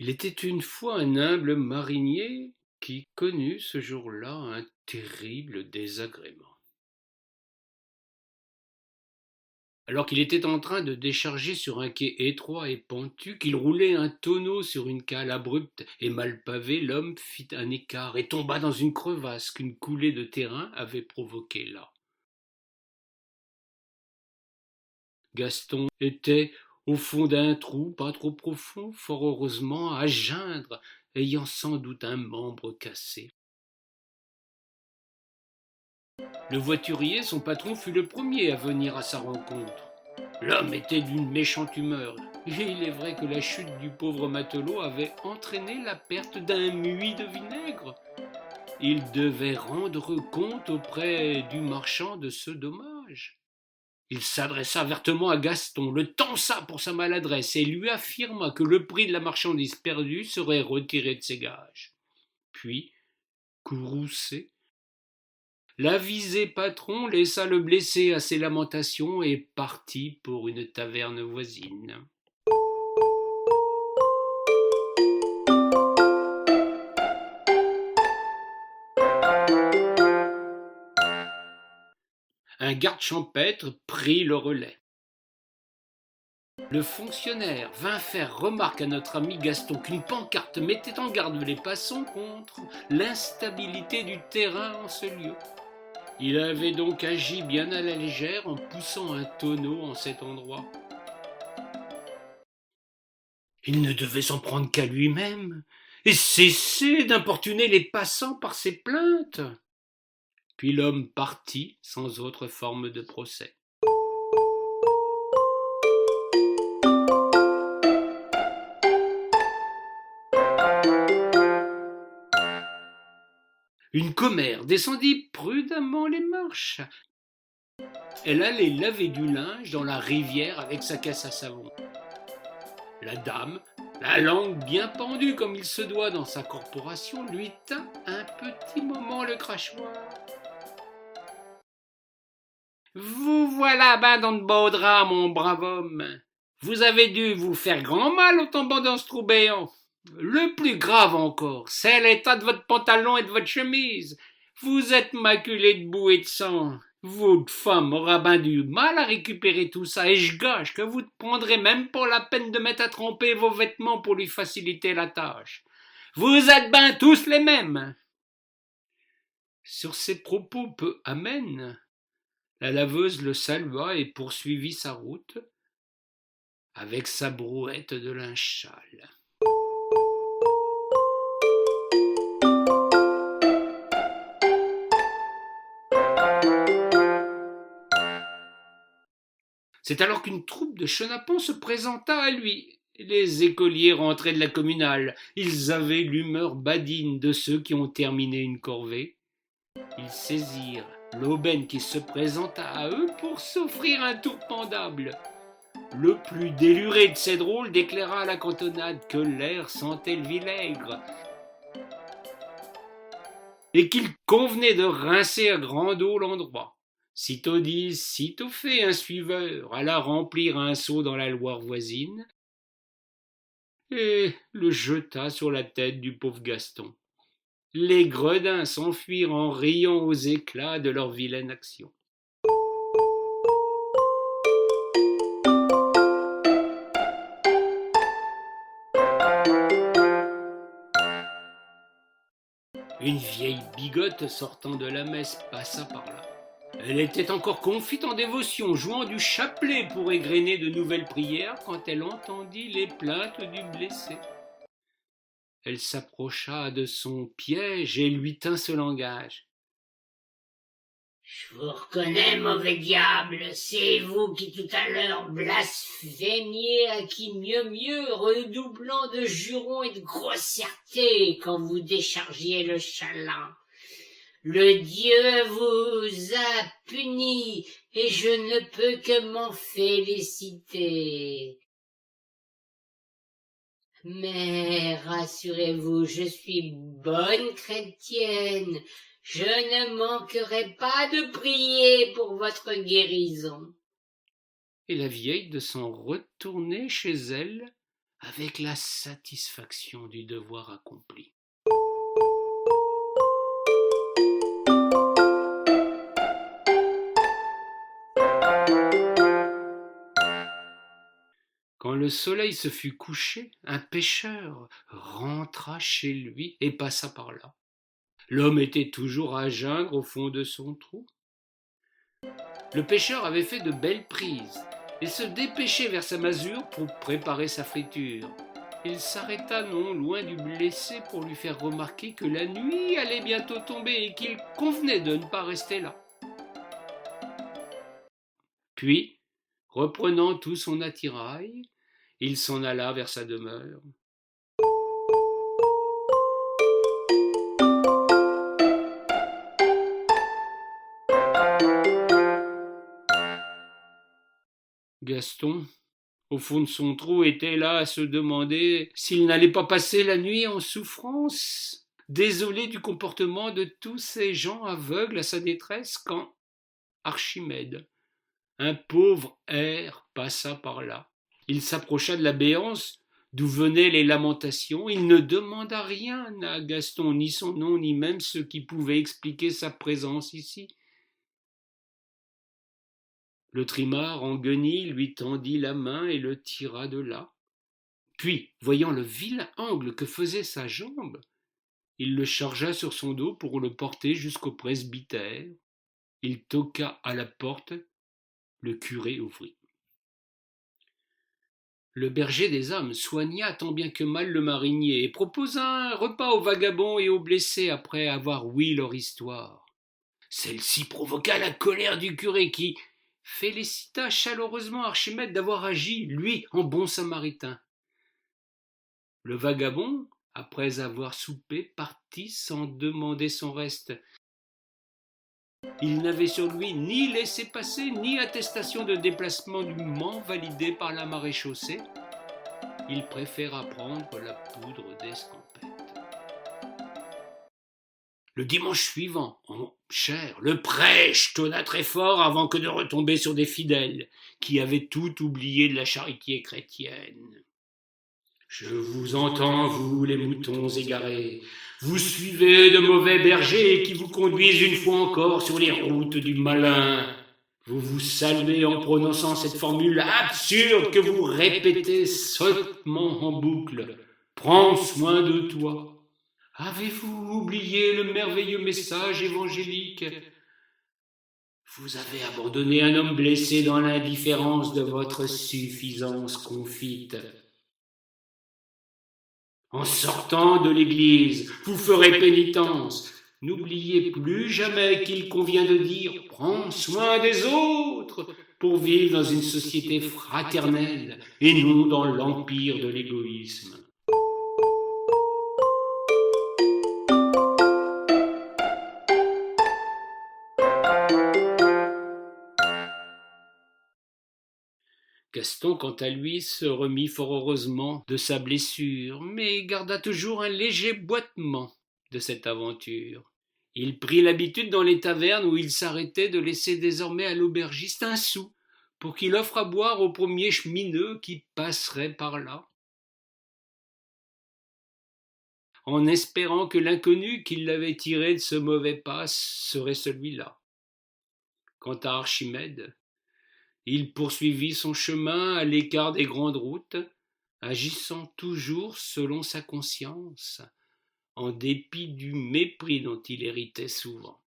Il était une fois un humble marinier qui connut ce jour-là un terrible désagrément. Alors qu'il était en train de décharger sur un quai étroit et pentu, qu'il roulait un tonneau sur une cale abrupte et mal pavée, l'homme fit un écart et tomba dans une crevasse qu'une coulée de terrain avait provoquée là. Gaston était au fond d'un trou pas trop profond, fort heureusement, à geindre, ayant sans doute un membre cassé. Le voiturier, son patron, fut le premier à venir à sa rencontre. L'homme était d'une méchante humeur, et il est vrai que la chute du pauvre matelot avait entraîné la perte d'un muid de vinaigre. Il devait rendre compte auprès du marchand de ce dommage. Il s'adressa vertement à Gaston, le tança pour sa maladresse et lui affirma que le prix de la marchandise perdue serait retiré de ses gages. Puis, courroucé, l'avisé patron laissa le blessé à ses lamentations et partit pour une taverne voisine. Un garde champêtre prit le relais. Le fonctionnaire vint faire remarque à notre ami Gaston qu'une pancarte mettait en garde les passants contre l'instabilité du terrain en ce lieu. Il avait donc agi bien à la légère en poussant un tonneau en cet endroit. Il ne devait s'en prendre qu'à lui-même et cesser d'importuner les passants par ses plaintes. Puis l'homme partit sans autre forme de procès. Une commère descendit prudemment les marches. Elle allait laver du linge dans la rivière avec sa caisse à savon. La dame, la langue bien pendue comme il se doit dans sa corporation, lui tint un petit moment le crachoir. Vous voilà ben dans de beaux draps, mon brave homme. Vous avez dû vous faire grand mal en tombant dans ce trou béant. Le plus grave encore, c'est l'état de votre pantalon et de votre chemise. Vous êtes maculé de boue et de sang. Votre femme aura ben du mal à récupérer tout ça, et je gage que vous ne prendrez même pas la peine de mettre à tremper vos vêtements pour lui faciliter la tâche. Vous êtes ben tous les mêmes. Sur ces propos peu amènes, la laveuse le salua et poursuivit sa route avec sa brouette de linge sale. C'est alors qu'une troupe de chenapans se présenta à lui. Les écoliers rentraient de la communale. Ils avaient l'humeur badine de ceux qui ont terminé une corvée. Ils saisirent l'aubaine qui se présenta à eux pour s'offrir un tour pendable. Le plus déluré de ces drôles déclara à la cantonade que l'air sentait le vinaigre et qu'il convenait de rincer à grande eau l'endroit. Sitôt dit, sitôt fait, un suiveur alla remplir un seau dans la Loire voisine et le jeta sur la tête du pauvre Gaston. Les gredins s'enfuirent en riant aux éclats de leur vilaine action. Une vieille bigote sortant de la messe passa par là. Elle était encore confite en dévotion, jouant du chapelet pour égrener de nouvelles prières quand elle entendit les plaintes du blessé. Elle s'approcha de son piège et lui tint ce langage. Je vous reconnais, mauvais diable, c'est vous qui tout à l'heure blasphémiez à qui mieux, redoublant de jurons et de grossièreté quand vous déchargiez le chaland. Le Dieu vous a puni, et je ne peux que m'en féliciter. Mais rassurez-vous, je suis bonne chrétienne, je ne manquerai pas de prier pour votre guérison. Et la vieille, de s'en retourner chez elle, avec la satisfaction du devoir accompli. Quand le soleil se fut couché, un pêcheur rentra chez lui et passa par là. L'homme était toujours à geindre au fond de son trou. Le pêcheur avait fait de belles prises et se dépêchait vers sa masure pour préparer sa friture. Il s'arrêta non loin du blessé pour lui faire remarquer que la nuit allait bientôt tomber et qu'il convenait de ne pas rester là. Puis, reprenant tout son attirail, il s'en alla vers sa demeure. Gaston, au fond de son trou, était là à se demander s'il n'allait pas passer la nuit en souffrance, désolé du comportement de tous ces gens aveugles à sa détresse, quand Archimède, un pauvre hère, passa par là. Il s'approcha de la béance d'où venaient les lamentations. Il ne demanda rien à Gaston, ni son nom, ni même ce qui pouvait expliquer sa présence ici. Le trimard en guenilles lui tendit la main et le tira de là. Puis, voyant le vilain angle que faisait sa jambe, il le chargea sur son dos pour le porter jusqu'au presbytère. Il toqua à la porte. Le curé ouvrit. Le berger des âmes soigna tant bien que mal le marinier et proposa un repas aux vagabonds et aux blessés après avoir ouï leur histoire. Celle-ci provoqua la colère du curé qui félicita chaleureusement Archimède d'avoir agi, lui, en bon samaritain. Le vagabond, après avoir soupé, partit sans demander son reste. Il n'avait sur lui ni laissez-passer, ni attestation de déplacement dûment validée par la maréchaussée. Il préféra prendre la poudre d'escampette. Le dimanche suivant, en chair, le prêche tonna très fort avant que de retomber sur des fidèles qui avaient tout oublié de la charité chrétienne. Je vous entends, vous, les moutons égarés. Vous suivez de mauvais bergers qui vous conduisent une fois encore sur les routes du malin. Vous vous saluez en prononçant cette formule absurde que vous répétez sottement en boucle. Prends soin de toi. Avez-vous oublié le merveilleux message évangélique ? Vous avez abandonné un homme blessé dans l'indifférence de votre suffisance confite. En sortant de l'église, vous ferez pénitence. N'oubliez plus jamais qu'il convient de dire « Prends soin des autres » pour vivre dans une société fraternelle et non dans l'empire de l'égoïsme. Gaston, quant à lui, se remit fort heureusement de sa blessure, mais garda toujours un léger boitement de cette aventure. Il prit l'habitude dans les tavernes où il s'arrêtait de laisser désormais à l'aubergiste un sou pour qu'il offre à boire au premier chemineux qui passerait par là, en espérant que l'inconnu qui l'avait tiré de ce mauvais pas serait celui-là. Quant à Archimède, il poursuivit son chemin à l'écart des grandes routes, agissant toujours selon sa conscience, en dépit du mépris dont il héritait souvent.